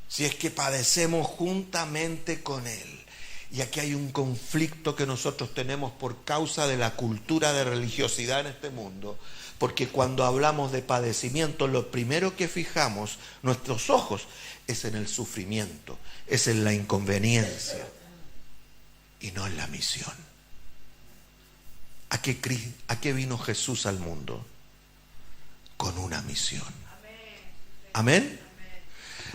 S1: Si es que padecemos juntamente con Él. Y aquí hay un conflicto que nosotros tenemos por causa de la cultura de religiosidad en este mundo. Porque cuando hablamos de padecimiento, lo primero que fijamos nuestros ojos es en el sufrimiento, es en la inconveniencia y no en la misión. ¿A qué vino Jesús al mundo? Con una misión. Amén.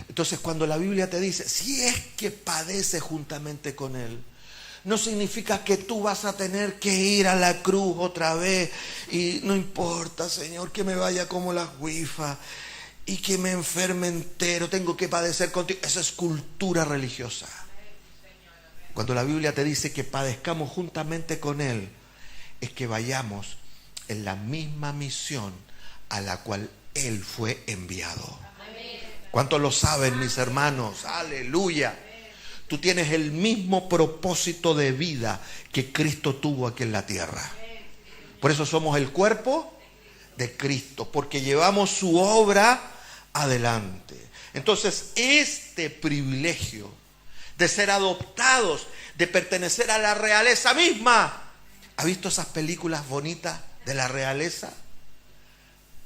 S1: Entonces, cuando la Biblia te dice, si es que padeces juntamente con Él, no significa que tú vas a tener que ir a la cruz otra vez y no importa, Señor, que me vaya como la huifa y que me enferme entero, tengo que padecer contigo. Esa es cultura religiosa. Cuando la Biblia te dice que padezcamos juntamente con Él, es que vayamos en la misma misión a la cual Él fue enviado. ¿Cuántos lo saben, mis hermanos? Aleluya. Tú tienes el mismo propósito de vida que Cristo tuvo aquí en la tierra. Por eso somos el cuerpo de Cristo, porque llevamos su obra adelante. Entonces, este privilegio de ser adoptados, de pertenecer a la realeza misma. ¿Ha visto esas películas bonitas de la realeza?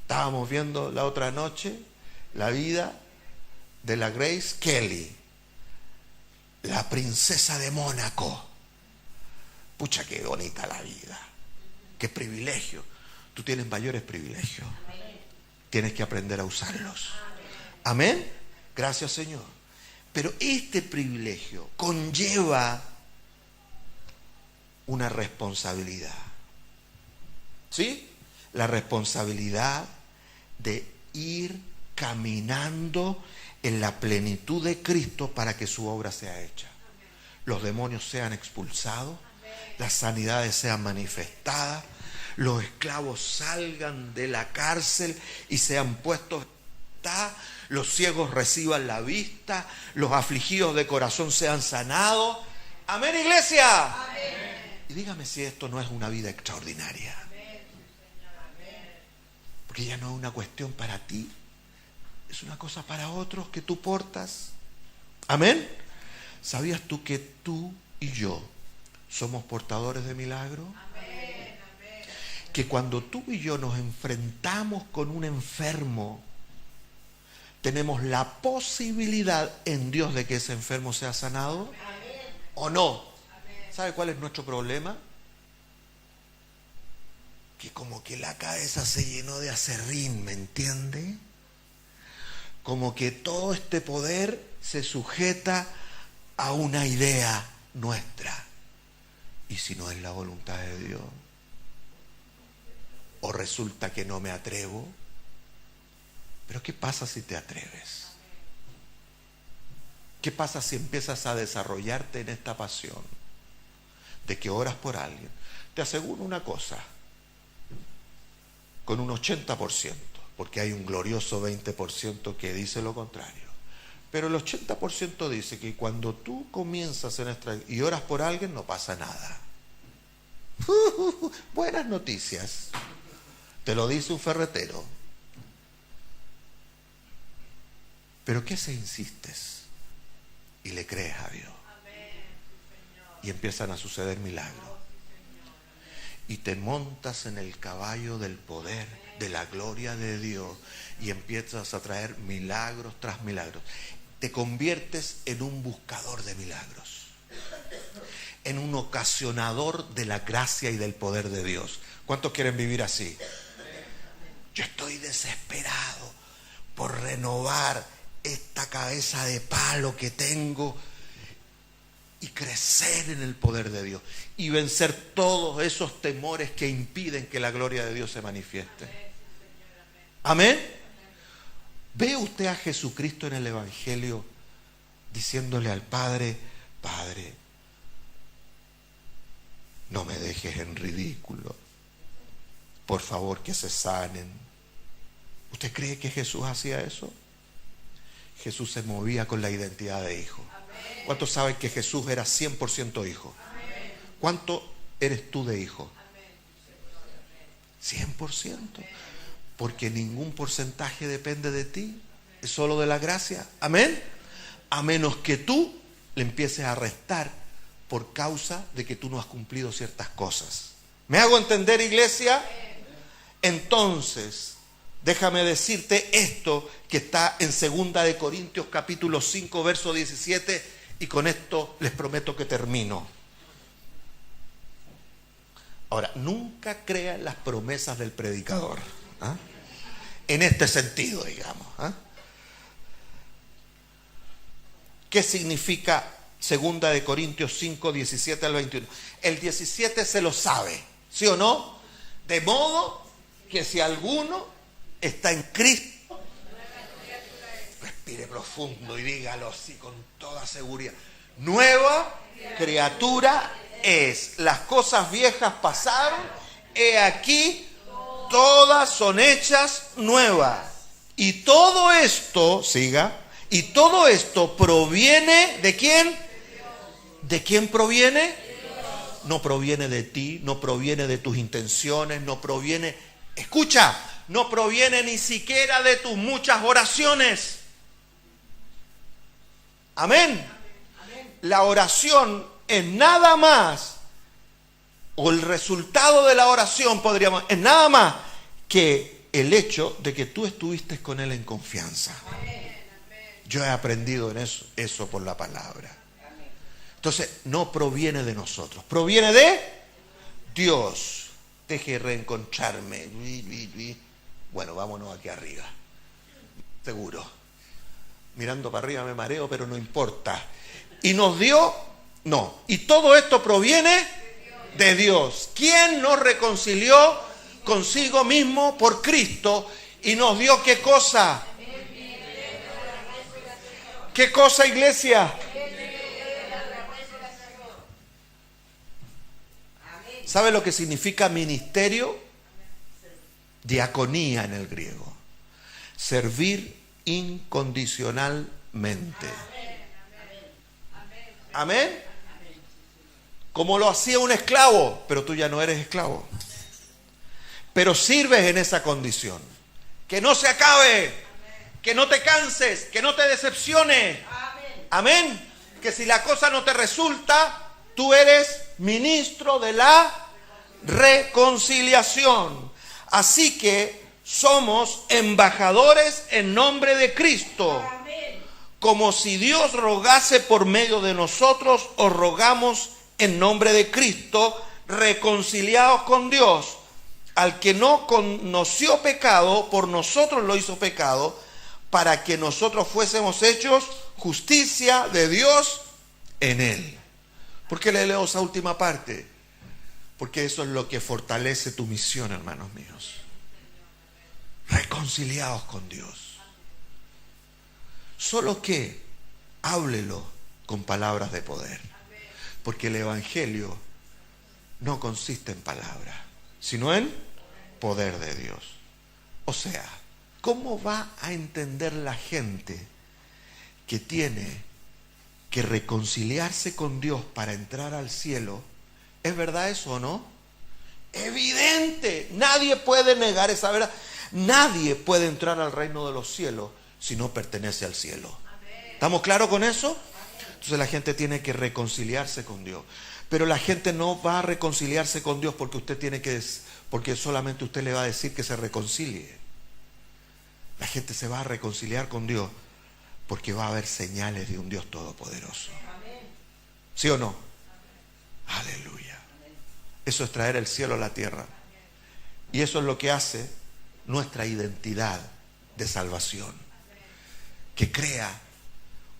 S1: Estábamos viendo la otra noche la vida de la Grace Kelly, la princesa de Mónaco. Pucha, qué bonita la vida, qué privilegio. Tú tienes mayores privilegios, tienes que aprender a usarlos. Amén. Gracias, Señor. Pero este privilegio conlleva una responsabilidad. ¿Sí? La responsabilidad de ir caminando en la plenitud de Cristo para que su obra sea hecha. Los demonios sean expulsados, las sanidades sean manifestadas, los esclavos salgan de la cárcel y sean puestos, los ciegos reciban la vista, los afligidos de corazón sean sanados. Amén, iglesia. Amén. Y dígame si esto no es una vida extraordinaria. Porque ya no es una cuestión para ti, es una cosa para otros que tú portas. Amén. ¿Sabías tú que tú y yo somos portadores de milagros? Amén. Que cuando tú y yo nos enfrentamos con un enfermo, tenemos la posibilidad en Dios de que ese enfermo sea sanado. Amén. ¿O no? ¿Sabe cuál es nuestro problema? Que como que la cabeza se llenó de aserrín, ¿me entiende? Como que todo este poder se sujeta a una idea nuestra. ¿Y si no es la voluntad de Dios? ¿O resulta que no me atrevo? Pero ¿qué pasa si te atreves? ¿Qué pasa si empiezas a desarrollarte en esta pasión de que oras por alguien? Te aseguro una cosa, con un 80%, porque hay un glorioso 20% que dice lo contrario. Pero el 80% dice que cuando tú comienzas y oras por alguien, no pasa nada. Buenas noticias. Te lo dice un ferretero. Pero ¿qué si insistes y le crees a Dios? Y empiezan a suceder milagros. Y te montas en el caballo del poder, de la gloria de Dios, y empiezas a traer milagros tras milagros. Te conviertes en un buscador de milagros, en un ocasionador de la gracia y del poder de Dios. ¿Cuántos quieren vivir así? Yo estoy desesperado por renovar esta cabeza de palo que tengo y crecer en el poder de Dios y vencer todos esos temores que impiden que la gloria de Dios se manifieste. Amén. ¿Ve usted a Jesucristo en el Evangelio diciéndole al Padre: Padre, no me dejes en ridículo, por favor que se sanen? ¿Usted cree que Jesús hacía eso? Jesús se movía con la identidad de hijo. ¿Cuántos saben que Jesús era 100% hijo? ¿Cuánto eres tú de hijo? 100%. Porque ningún porcentaje depende de ti, es solo de la gracia. Amén. A menos que tú le empieces a restar por causa de que tú no has cumplido ciertas cosas. ¿Me hago entender, iglesia? Entonces, déjame decirte esto que está en 2 de Corintios capítulo 5 verso 17, y con esto les prometo que termino. Ahora, nunca crean las promesas del predicador, ¿ah? En este sentido, digamos, ¿ah? ¿Qué significa 2 de Corintios 5, 17 al 21? El 17 se lo sabe, ¿sí o no? De modo que si alguno está en Cristo, respire profundo y dígalo así con toda seguridad: nueva criatura es. Las cosas viejas pasaron, he aquí todas son hechas nuevas. Y todo esto, siga, y todo esto proviene ¿de quién? ¿De quién proviene? No proviene de ti, no proviene de tus intenciones, no proviene, escucha, no proviene ni siquiera de tus muchas oraciones. Amén. La oración es nada más, o el resultado de la oración podríamos, es nada más que el hecho de que tú estuviste con Él en confianza. Yo he aprendido en eso por la palabra. Entonces, no proviene de nosotros, proviene de Dios. Deje reencontrarme. Bueno, vámonos aquí arriba. Seguro. Mirando para arriba me mareo, pero no importa. Y nos dio, no. Y todo esto proviene de Dios. ¿Quién nos reconcilió consigo mismo por Cristo y nos dio qué cosa? ¿Qué cosa, iglesia? ¿Sabe lo que significa ministerio? Diaconía en el griego. Servir incondicionalmente. Amén. Como lo hacía un esclavo, pero tú ya no eres esclavo. Pero sirves en esa condición. Que no se acabe, que no te canses, que no te decepciones. Amén. Que si la cosa no te resulta, tú eres ministro de la reconciliación. Así que somos embajadores en nombre de Cristo. Como si Dios rogase por medio de nosotros, os rogamos en nombre de Cristo, reconciliados con Dios. Al que no conoció pecado, por nosotros lo hizo pecado, para que nosotros fuésemos hechos justicia de Dios en Él. ¿Por qué le leo esa última parte? Porque eso es lo que fortalece tu misión, hermanos míos. Reconciliados con Dios. Solo que háblelo con palabras de poder. Porque el evangelio no consiste en palabras, sino en poder de Dios. O sea, ¿cómo va a entender la gente que tiene que reconciliarse con Dios para entrar al cielo? ¿Es verdad eso o no? Evidente. Nadie puede negar esa verdad. Nadie puede entrar al reino de los cielos si no pertenece al cielo. ¿Estamos claros con eso? Entonces la gente tiene que reconciliarse con Dios. Pero la gente no va a reconciliarse con Dios porque solamente usted le va a decir que se reconcilie. La gente se va a reconciliar con Dios porque va a haber señales de un Dios todopoderoso. ¿Sí o no? Aleluya. Eso es traer el cielo a la tierra. Y eso es lo que hace nuestra identidad de salvación, que crea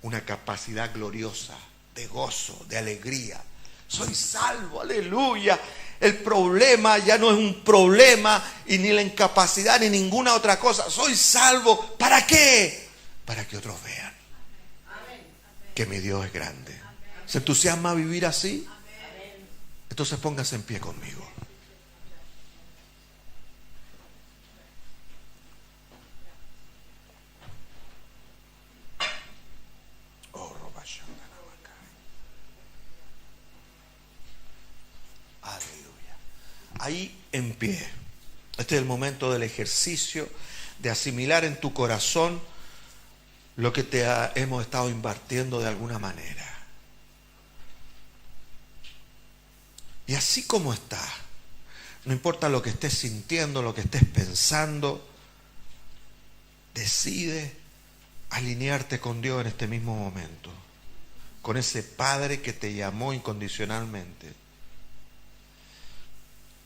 S1: una capacidad gloriosa de gozo, de alegría. Soy salvo, aleluya. El problema ya no es un problema, y ni la incapacidad ni ninguna otra cosa. Soy salvo. ¿Para qué? Para que otros vean que mi Dios es grande. ¿Se entusiasma a vivir así? Entonces póngase en pie conmigo. Aleluya. Ahí en pie. Este es el momento del ejercicio de asimilar en tu corazón lo que hemos estado impartiendo de alguna manera. Y así como estás, no importa lo que estés sintiendo, lo que estés pensando, decide alinearte con Dios en este mismo momento, con ese Padre que te llamó incondicionalmente.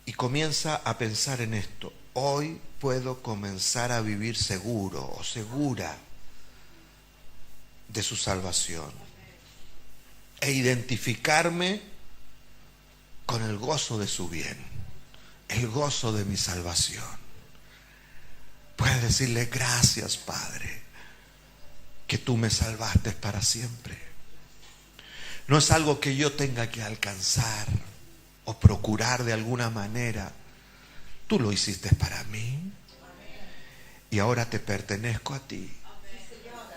S1: Y comienza a pensar en esto. Hoy puedo comenzar a vivir seguro o segura de su salvación e identificarme con el gozo de su bien, el gozo de mi salvación. Puedes decirle: gracias, Padre, que tú me salvaste para siempre. No es algo que yo tenga que alcanzar o procurar de alguna manera. Tú lo hiciste para mí y ahora te pertenezco a ti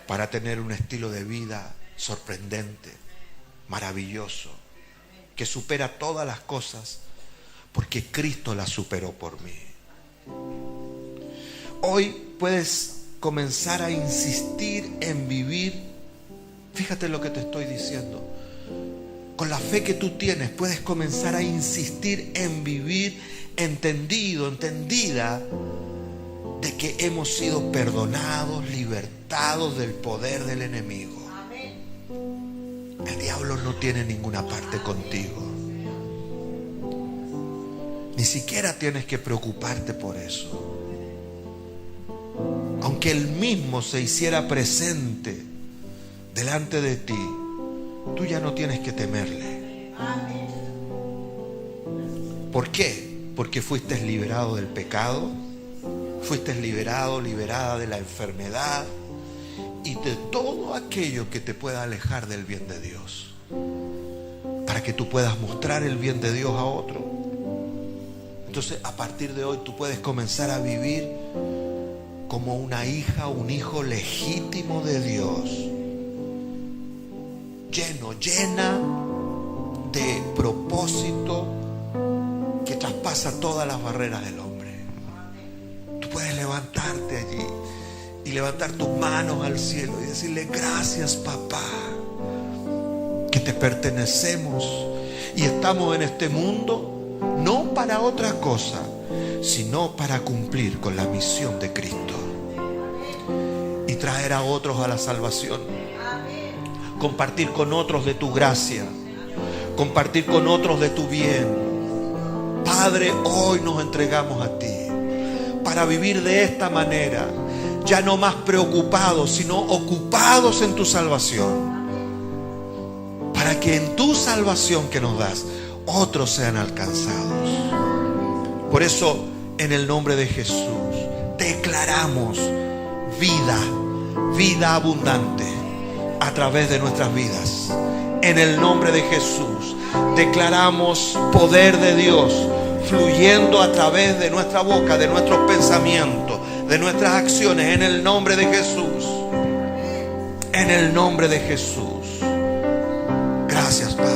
S1: para tener un estilo de vida sorprendente, maravilloso, que supera todas las cosas porque Cristo las superó por mí. Hoy puedes comenzar a insistir en vivir. Fíjate lo que te estoy diciendo. Con la fe que tú tienes puedes comenzar a insistir en vivir entendida de que hemos sido perdonados, libertados del poder del enemigo. El diablo no tiene ninguna parte contigo. Ni siquiera tienes que preocuparte por eso. Aunque él mismo se hiciera presente delante de ti, tú ya no tienes que temerle. ¿Por qué? Porque fuiste liberado del pecado, fuiste liberada de la enfermedad y de todo aquello que te pueda alejar del bien de Dios, para que tú puedas mostrar el bien de Dios a otro. Entonces, a partir de hoy tú puedes comenzar a vivir como una hija, un hijo legítimo de Dios, llena de propósito que traspasa todas las barreras del hombre. Tú puedes levantarte allí y levantar tus manos al cielo y decirle: gracias, papá, que te pertenecemos y estamos en este mundo no para otra cosa, sino para cumplir con la misión de Cristo y traer a otros a la salvación, compartir con otros de tu gracia, compartir con otros de tu bien. Padre, hoy nos entregamos a ti para vivir de esta manera, ya no más preocupados, sino ocupados en tu salvación, para que en tu salvación que nos das, otros sean alcanzados. Por eso, en el nombre de Jesús, declaramos vida, vida abundante a través de nuestras vidas. En el nombre de Jesús declaramos poder de Dios fluyendo a través de nuestra boca, de nuestros pensamientos, de nuestras acciones, en el nombre de Jesús. En el nombre de Jesús. Gracias, Padre.